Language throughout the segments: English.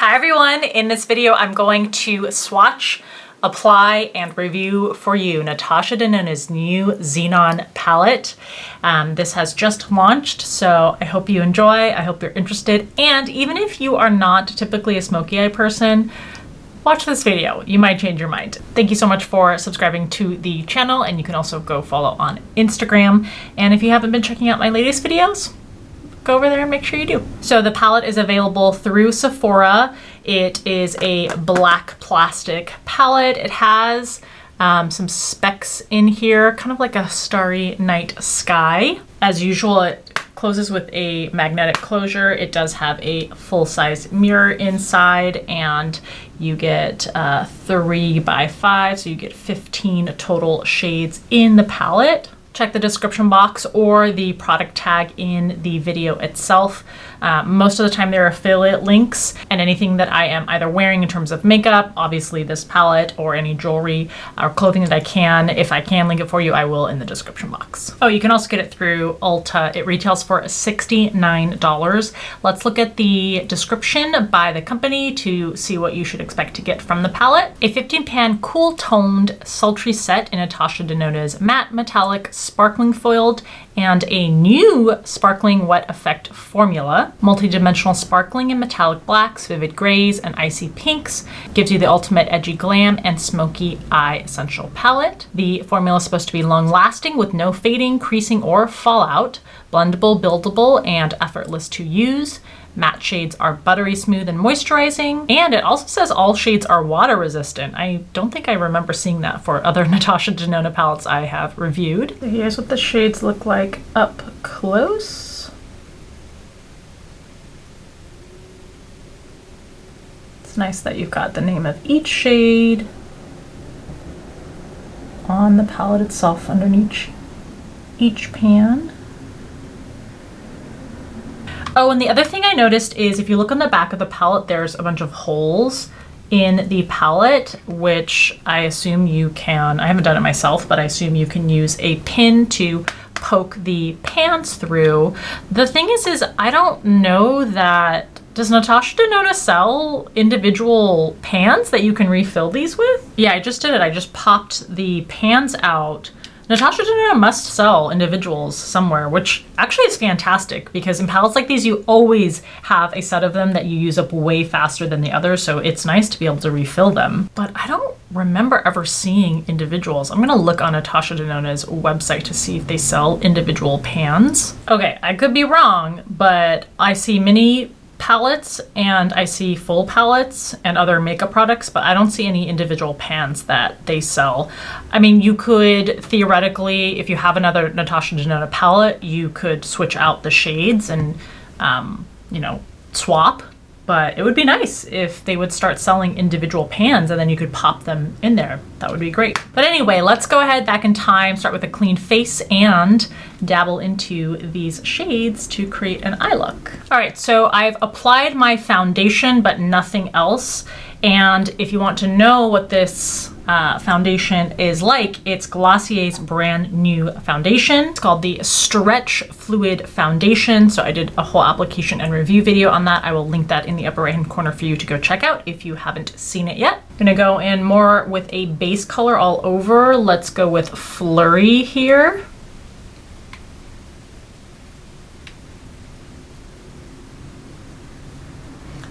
Hi everyone, in this video I'm going to swatch, apply, and review for you Natasha Denona's new Xenon palette. This has just launched, so I hope you enjoy, I hope you're interested, and even if you are not typically a smoky eye person, watch this video, you might change your mind. Thank you so much for subscribing to the channel, and you can also go follow on Instagram, and if you haven't been checking out my latest videos, go over there and make sure you do. So the palette is available through Sephora. It is a black plastic palette. It has some specs in here, kind of like a starry night sky. As usual, it closes with a magnetic closure. It does have a full-size mirror inside, and you get 3x5, so you get 15 total shades in the palette. Check the description box or the product tag in the video itself. Most of the time there are affiliate links, and anything that I am either wearing in terms of makeup, obviously this palette, or any jewelry or clothing that I can, if I can link it for you, I will in the description box. Oh, you can also get it through Ulta. It retails for $69. Let's look at the description by the company to see what you should expect to get from the palette. A 15-pan cool-toned, sultry set in Natasha Denona's matte metallic sparkling foiled and a new sparkling wet effect formula. Multi-dimensional sparkling in metallic blacks, vivid grays, and icy pinks gives you the ultimate edgy glam and smoky eye essential palette. The formula is supposed to be long-lasting with no fading, creasing, or fallout. Blendable, buildable, and effortless to use. Matte shades are buttery smooth and moisturizing, and it also says all shades are water resistant. I don't think I remember seeing that for other Natasha Denona palettes I have reviewed. So here's what the shades look like up close. It's nice that you've got the name of each shade on the palette itself underneath each pan. Oh, and the other thing I noticed is if you look on the back of the palette, there's a bunch of holes in the palette, which I assume you can, I haven't done it myself, but I assume you can use a pin to poke the pans through. The thing is I don't know that, does Natasha Denona sell individual pans that you can refill these with? Yeah, I just did it. I just popped the pans out. Natasha Denona must sell individuals somewhere, which actually is fantastic because in palettes like these, you always have a set of them that you use up way faster than the others, so it's nice to be able to refill them. But I don't remember ever seeing individuals. I'm gonna look on Natasha Denona's website to see if they sell individual pans. Okay, I could be wrong, but I see mini palettes and I see full palettes and other makeup products, but I don't see any individual pans that they sell. I mean, you could theoretically, if you have another Natasha Denona palette, you could switch out the shades and, you know, swap, but it would be nice if they would start selling individual pans and then you could pop them in there. That would be great. But anyway, let's go ahead back in time, start with a clean face and dabble into these shades to create an eye look. All right, so I've applied my foundation, but nothing else. And if you want to know what this foundation is like, it's Glossier's brand new foundation. It's called the Stretch Fluid Foundation. So I did a whole application and review video on that. I will link that in the upper right hand corner for you to go check out if you haven't seen it yet. I'm gonna go in more with a base color all over. Let's go with Flurry here.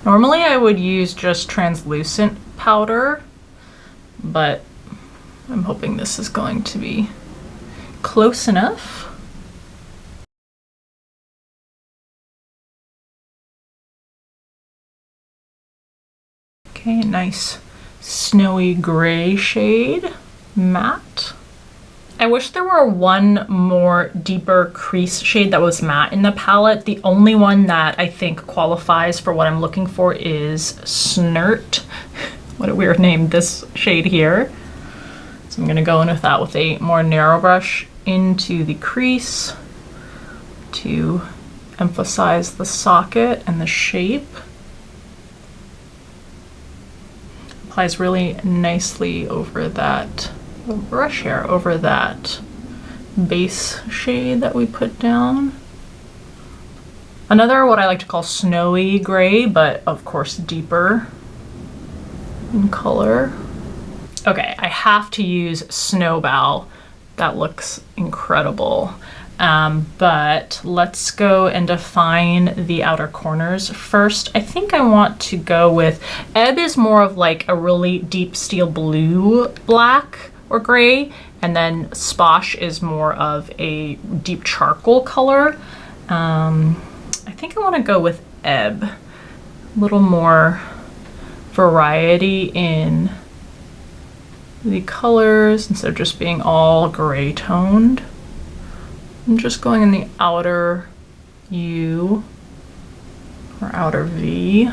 Normally I would use just translucent powder, but I'm hoping this is going to be close enough. Okay, nice snowy gray shade, matte. I wish there were one more deeper crease shade that was matte in the palette. The only one that I think qualifies for what I'm looking for is Snert. What a weird name, this shade here. So I'm gonna go in with that with a more narrow brush into the crease to emphasize the socket and the shape. Applies really nicely over that brush hair, over that base shade that we put down. Another what I like to call snowy gray, but of course deeper in color. Okay, I have to use Snowbow. That looks incredible. But let's go and define the outer corners first. I think I want to go with, Ebb is more of like a really deep steel blue, black or gray, and then Sposh is more of a deep charcoal color. I think I want to go with Ebb. A little more variety in the colors instead of just being all gray toned. I'm just going in the outer U or outer V,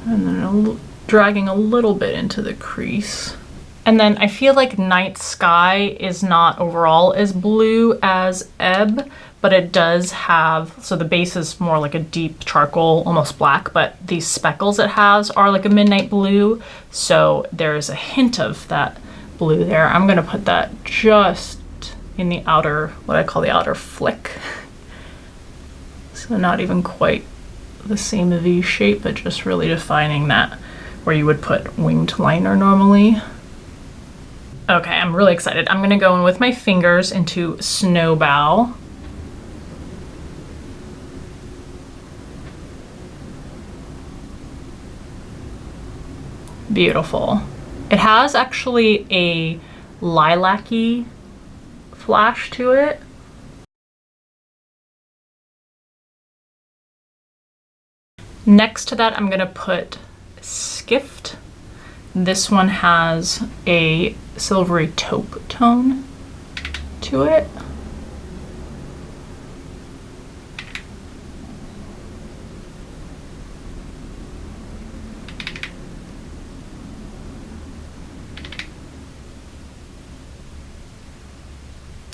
and then dragging a little bit into the crease. And then I feel like Night Sky is not overall as blue as Ebb, but it does have, so the base is more like a deep charcoal, almost black, but these speckles it has are like a midnight blue. So there's a hint of that blue there. I'm gonna put that just in the outer, what I call the outer flick. So not even quite the same V shape, but just really defining that where you would put winged liner normally. Okay, I'm really excited. I'm gonna go in with my fingers into Snowbow. Beautiful. It has actually a lilac-y flash to it. Next to that, I'm gonna put Skift. This one has a silvery taupe tone to it.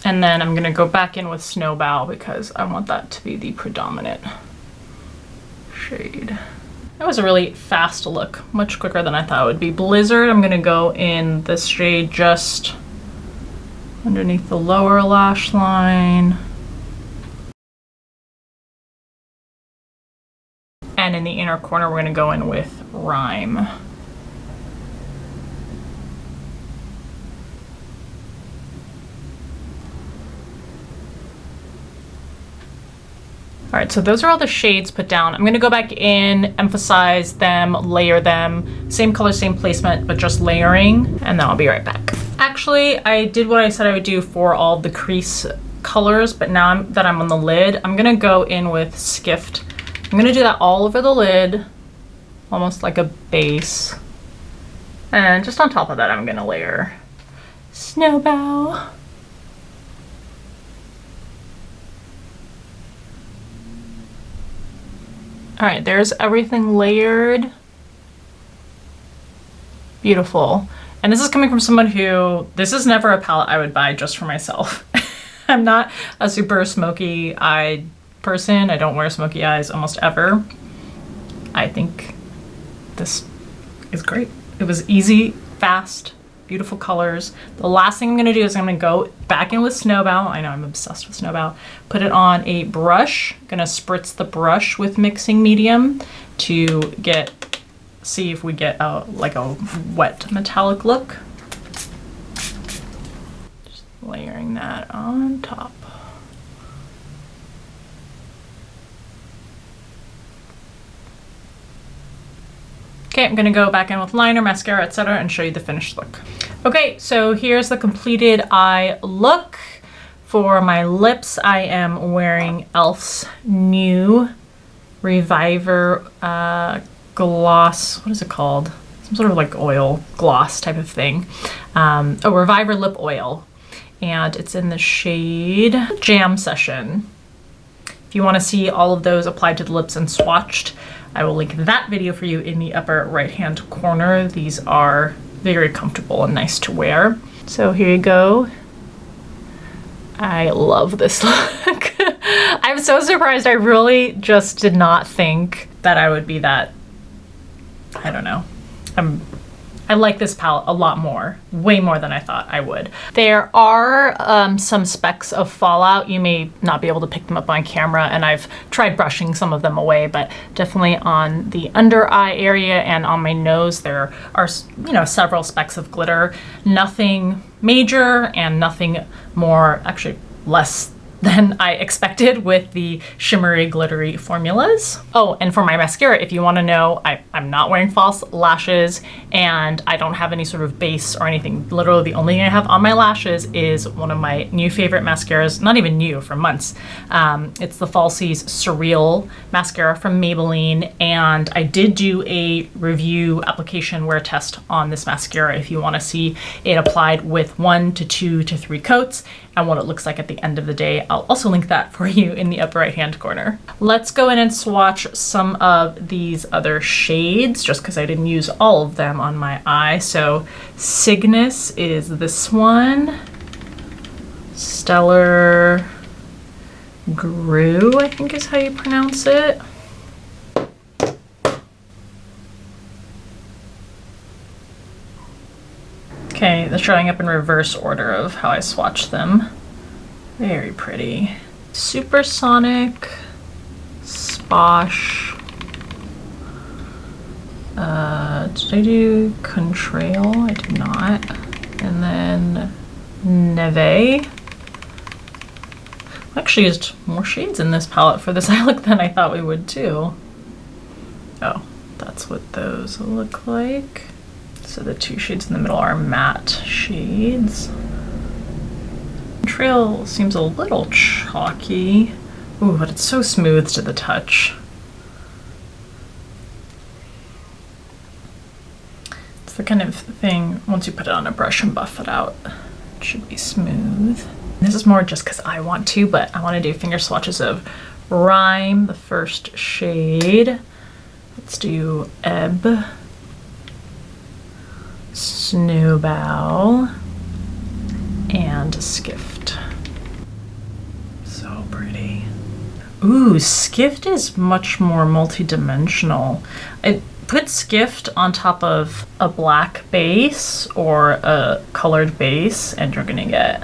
And then I'm gonna go back in with Snowbow because I want that to be the predominant shade. That was a really fast look, much quicker than I thought it would be. Blizzard, I'm gonna go in this shade just underneath the lower lash line. And in the inner corner, we're gonna go in with Rhyme. All right, so those are all the shades put down. I'm gonna go back in, emphasize them, layer them, same color, same placement, but just layering, and then I'll be right back. Actually, I did what I said I would do for all the crease colors, but now that I'm on the lid, I'm gonna go in with Skift. I'm gonna do that all over the lid, almost like a base. And just on top of that, I'm gonna layer Snowbow. All right, there's everything layered. Beautiful. And this is coming from someone who, this is never a palette I would buy just for myself. I'm not a super smoky eyed person. I don't wear smoky eyes almost ever. I think this is great. It was easy, fast, beautiful colors. The last thing I'm gonna do is I'm gonna go back in with Snowbow. I know I'm obsessed with Snowbow. Put it on a brush. I'm gonna spritz the brush with mixing medium to see if we get like a wet metallic look. Just layering that on top. Okay, I'm gonna go back in with liner, mascara, etc. and show you the finished look. Okay, so here's the completed eye look. For my lips, I am wearing e.l.f.'s new Reviver gloss. What is it called? Some sort of like oil gloss type of thing. A Reviver lip oil. And it's in the shade Jam Session. If you want to see all of those applied to the lips and swatched, I will link that video for you in the upper right-hand corner. These are very comfortable and nice to wear. So here you go. I love this look. I'm so surprised. I really just did not think that I would be that, I don't know. I'm I like this palette a lot more, way more than I thought I would. There are some specks of fallout. You may not be able to pick them up on camera, and I've tried brushing some of them away, but definitely on the under eye area and on my nose there are, you know, several specks of glitter. Nothing major and nothing more, actually less than I expected with the shimmery glittery formulas. Oh, and for my mascara, if you want to know, I'm not wearing false lashes and I don't have any sort of base or anything. Literally the only thing I have on my lashes is one of my new favorite mascaras, not even new, for months. It's the Falsies Surreal mascara from Maybelline, and I did do a review application wear test on this mascara if you want to see it applied with 1 to 2 to 3 coats and what it looks like at the end of the day. I'll also link that for you in the upper right hand corner. Let's go in and swatch some of these other shades just because I didn't use all of them on my eye. So Cygnus is this one. Stellar Grew, I think is how you pronounce it. Okay, they're showing up in reverse order of how I swatched them. Very pretty. Supersonic, Sposh. Did I do Contrail? I did not. And then Neve. I actually used more shades in this palette for this eye look than I thought we would too. Oh, that's what those look like. So the 2 shades in the middle are matte shades. Trail seems a little chalky. Ooh, but it's so smooth to the touch. It's the kind of thing, once you put it on a brush and buff it out, it should be smooth. This is more just because I want to, but I want to do finger swatches of Rhyme, the first shade. Let's do Ebb. Snowbow, and Skift. So pretty. Ooh, Skift is much more multi-dimensional. I put Skift on top of a black base or a colored base and you're gonna get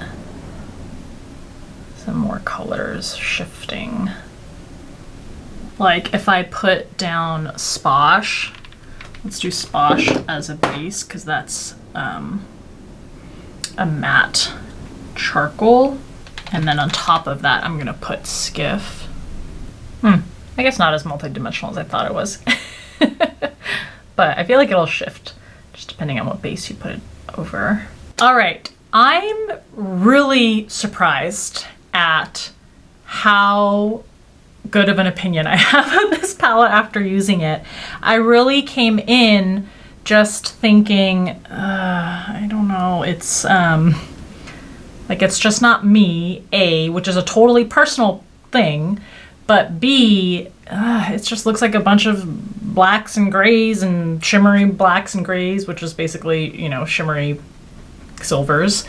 some more colors shifting. Like if I put down Sposh, let's do Sposh as a base because that's a matte charcoal. And then on top of that, I'm gonna put Skiff. I guess not as multi-dimensional as I thought it was. But I feel like it'll shift just depending on what base you put it over. All right, I'm really surprised at how good of an opinion I have of this palette after using it. I really came in just thinking, I don't know, it's like it's just not me, A, which is a totally personal thing, but B, it just looks like a bunch of blacks and grays and shimmery blacks and grays, which is basically, you know, shimmery silvers.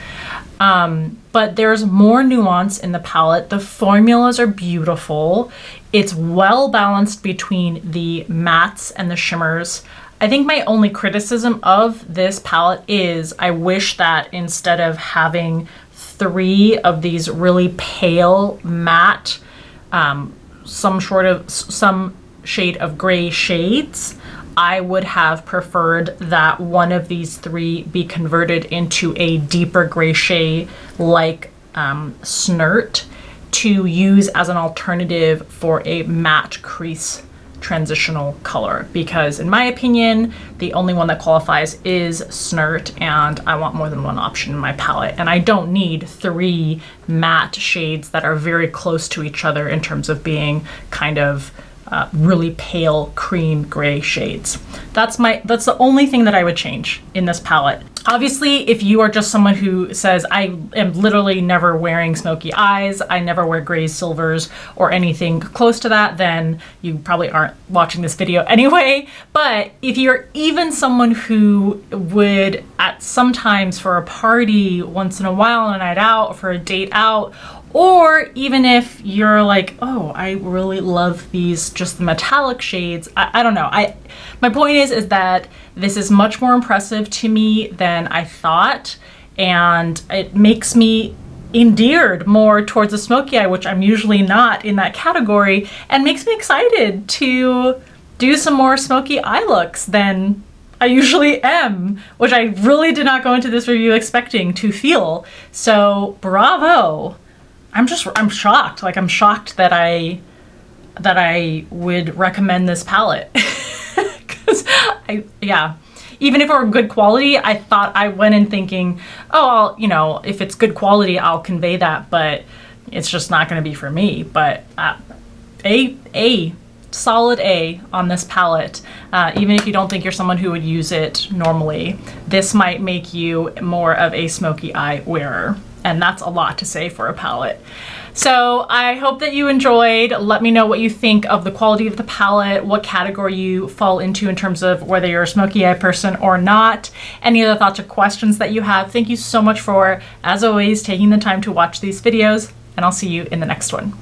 But there's more nuance in the palette. The formulas are beautiful. It's well balanced between the mattes and the shimmers. I think my only criticism of this palette is I wish that instead of having 3 of these really pale matte, some shade of gray shades, I would have preferred that one of these 3 be converted into a deeper gray shade like Snert to use as an alternative for a matte crease transitional color, because in my opinion the only one that qualifies is Snert, and I want more than one option in my palette, and I don't need 3 matte shades that are very close to each other in terms of being kind of really pale cream gray shades. That's the only thing that I would change in this palette. Obviously, if you are just someone who says, I am literally never wearing smoky eyes, I never wear grays, silvers, or anything close to that, then you probably aren't watching this video anyway. But if you're even someone who would, at sometimes for a party, once in a while, on a night out, for a date out, Or even if you're like, oh, I really love these, just the metallic shades. I don't know. My point is that this is much more impressive to me than I thought, and it makes me endeared more towards a smoky eye, which I'm usually not in that category, and makes me excited to do some more smoky eye looks than I usually am, which I really did not go into this review expecting to feel. So bravo. I'm shocked. Like, I'm shocked that I would recommend this palette. Because yeah, even if it were good quality, I thought, I went in thinking, oh, you know, if it's good quality, I'll convey that, but it's just not going to be for me. But solid A on this palette. Even if you don't think you're someone who would use it normally, this might make you more of a smoky eye wearer. And that's a lot to say for a palette. So I hope that you enjoyed. Let me know what you think of the quality of the palette, what category you fall into in terms of whether you're a smoky eye person or not. Any other thoughts or questions that you have. Thank you so much for, as always, taking the time to watch these videos, and I'll see you in the next one.